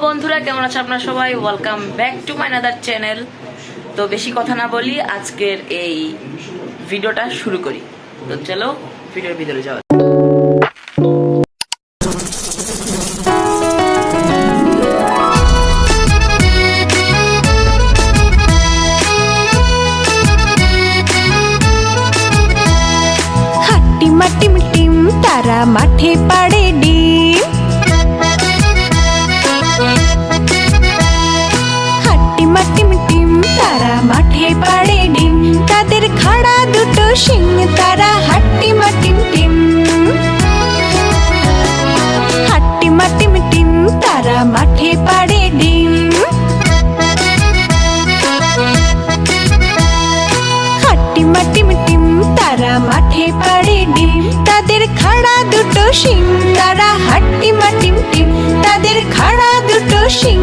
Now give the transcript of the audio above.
বন্ধুরা কেমন আছে আপনারা সবাই? Welcome back to my another channel. তো বেশি কথা না বলি, আজকের এই ভিডিওটা শুরু করি। তো চলো ভিডিওর ভিতরে যাওয়া। টিম টিম তারা মাঠে পাড়ে ডিম, হাট্টিমা টিম টিম তারা মাঠে পাড়ে ডিম, তাদের খাড়া দুটো শিং তারা হাট্টিমা টিম টিম। হাট্টিমা টিম টিম তারা মাঠে পাড়ে ডিম, হাট্টিমা টিম টিম তারা মাঠে পাড়ে ডিম, তাদের খাড়া দুটো শিং তারা হাট্টিমা টিম টিম, তাদের খাড়া দুটো শিং